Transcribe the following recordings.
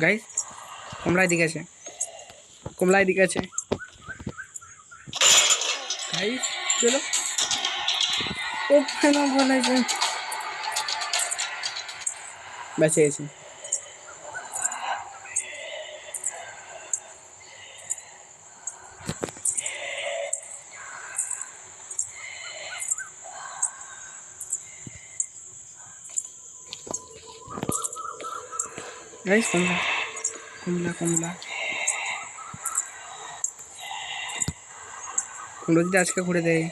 Guys কমলা এদিকে আছে, কমলা এদিকে আছে গাইস। চলো ও ফেনা বলেছে বেঁচে গেছি। গাইস কমলা কমলা কমলা কমলা যদি আজকে ঘুরে দেয়।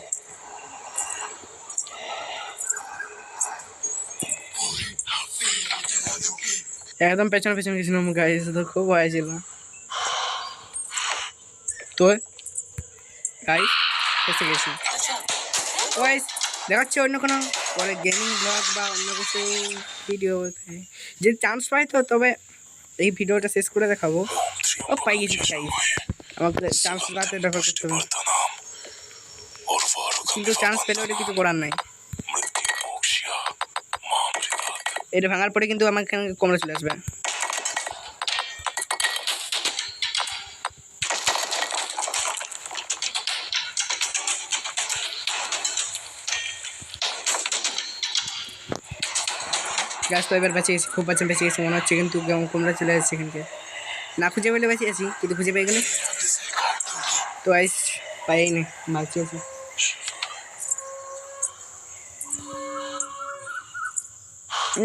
একদম পেছনে পেছনে গেছিলাম গাইস, তো খুব ভয় ছিল। তো গাইস ফেসে গেছি। গাইস দেখাচ্ছে অন্য কোনো পরে গেমিং ব্লগ বা অন্য কিছু ভিডিও যদি চান্স পাই তো তবে এই ভিডিওটা শেষ করে দেখাবো। ও পাই গেছি গাইস, আমাকে চান্স রাতে দেখা করতে হবে, কিন্তু চান্স পেলে ওটা কিছু করার নাই। এটা ভাঙার পরে কিন্তু আমার এখানে কমলা চলে আসবে। গাছ তো এবার বেঁচে গেছি, খুব বাচ্চা বেঁচে গেছি মনে হচ্ছে, কিন্তু কমলা চলে আসছে এখানকে। না খুঁজে পেলে বেঁচে আছি, কিন্তু খুঁজে পেয়ে গেলে তো আইস পাই নি, বাঁচি আছি।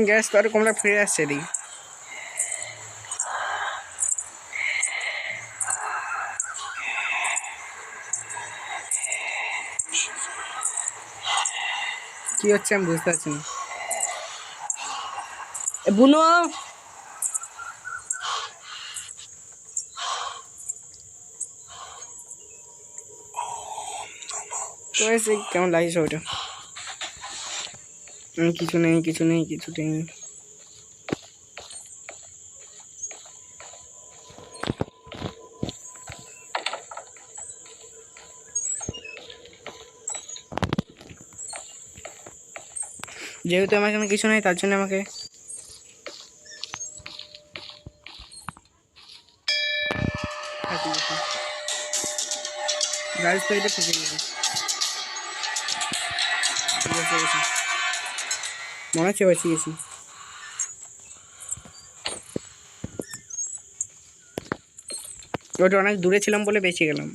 গ্যাস তো আর কমলা ফিরে আসছে এদিকে। কি হচ্ছে আমি বুঝতে পারছি না। বুনো তো এসে কেমন লাগছে ওটা? কিছু নেই কিছু নেই কিছু নেই। যেহেতু আমার এখানে কিছু নেই তার জন্য আমাকে গাড়ি তো এটা ফেঁসে গেছে, মনে হচ্ছে বেঁচে গেছি। ওটা অনেক দূরে ছিলাম বলে বেঁচে গেলাম।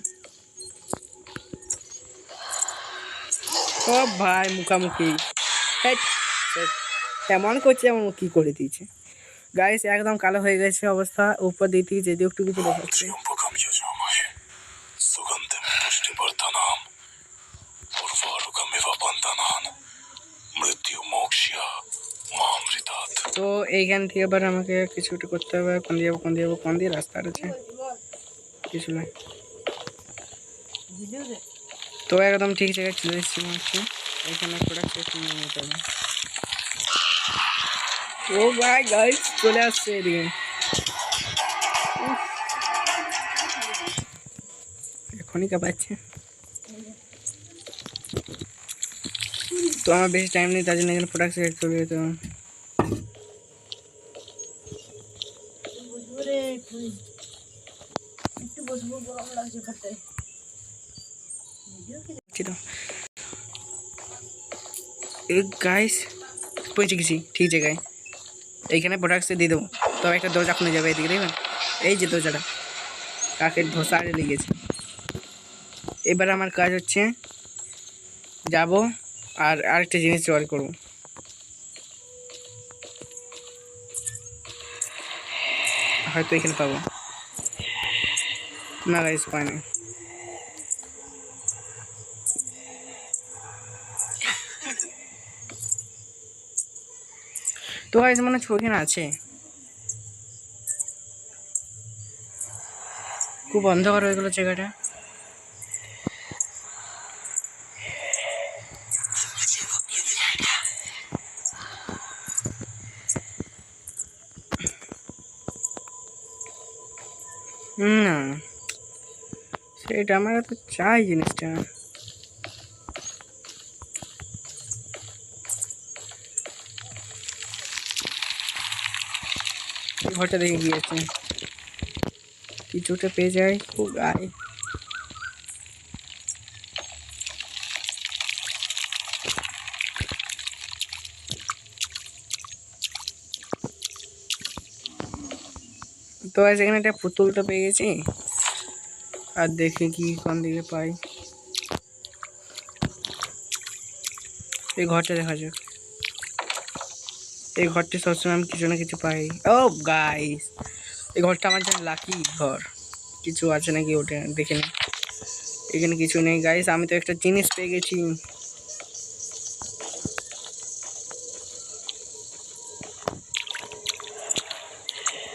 ও ভাই মুখামুখি এমন করছে, এমন কি করে দিয়েছে গাইস, একদম কালো হয়ে গেছে অবস্থা। উপর দিতে যদি একটু কিছু দেখাচ্ছে। তো এইখান থেকে এবার আমাকে কিছু একটু করতে হবে। কোন দিয়ে যাবো কোন দিয়ে যাবো, কোন দিয়ে রাস্তা আছে কিছু নয়। তো একদম ঠিক জায়গায় চলে এসেছি মনে হচ্ছে। এখানে প্রোডাক্ট নিয়ে নিতে হবে। ও ভাই গাইস চলে আসছে এদিকে, এখনই কাঁপাচ্ছে। তো আমার বেশি টাইম নেই, তার জন্য এখানে প্রোডাক্ট সিলেক্ট করে দিতে হবে। গাইস পৌঁছে গেছি ঠিক জায়গায়, এইখানে প্রোডাক্টসে দিয়ে দেবো। তবে একটা দরজা খুলে যাবে এদিকে, দেখবেন এই যে দরজাটা কাকের ধোসা আরে লেগেছে। এবার আমার কাজ হচ্ছে যাব আর আরেকটা জিনিস জোগাড় করবো। হয়তো এখানে পাবো না গাইস, পাই না। তো গাইস মনে হচ্ছে ওখানে আছে, খুব অন্ধকার হয়ে গেল জায়গাটা। না সেটা আমার তো চাই জিনিসটা। এই ঘরটা দেখে গিয়েছে কিছুটা পেয়ে যায় ও গায়ে। তো আজ এখানে একটা পুতুলটা পেয়ে গেছি, আর দেখি কি কোন দিকে পাই। এই ঘরটা দেখা যাক, এই ঘরটি সবসময় আমি কিছু না কিছু পাই। ও গাইস, এই ঘরটা আমার জন্য লাকি ঘর। কিছু আছে নাকি ওটা দেখে নি, এখানে কিছু নেই গাইস। আমি তো একটা জিনিস পেয়ে গেছি।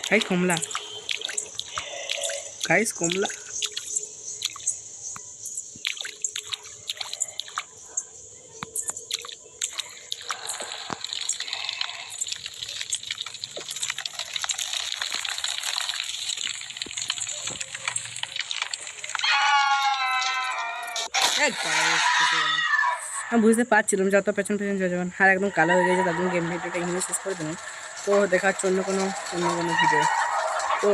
ভাই কমলা, গাইস কমলা। আমি বুঝতে পারছিলাম যত পেছন পেছন চলে যাবেন আর একদম কালো হয়ে গেছে, তার জন্য গেম ভিডিওটা এখানে শেষ করে দেবেন। তো দেখা হচ্ছে অন্য কোনো ভিডিও। তো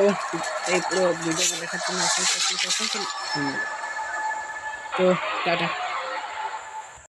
এই পুরো ভিডিওটা দেখার জন্য অসংখ্য ধন্যবাদ। তো টাটা।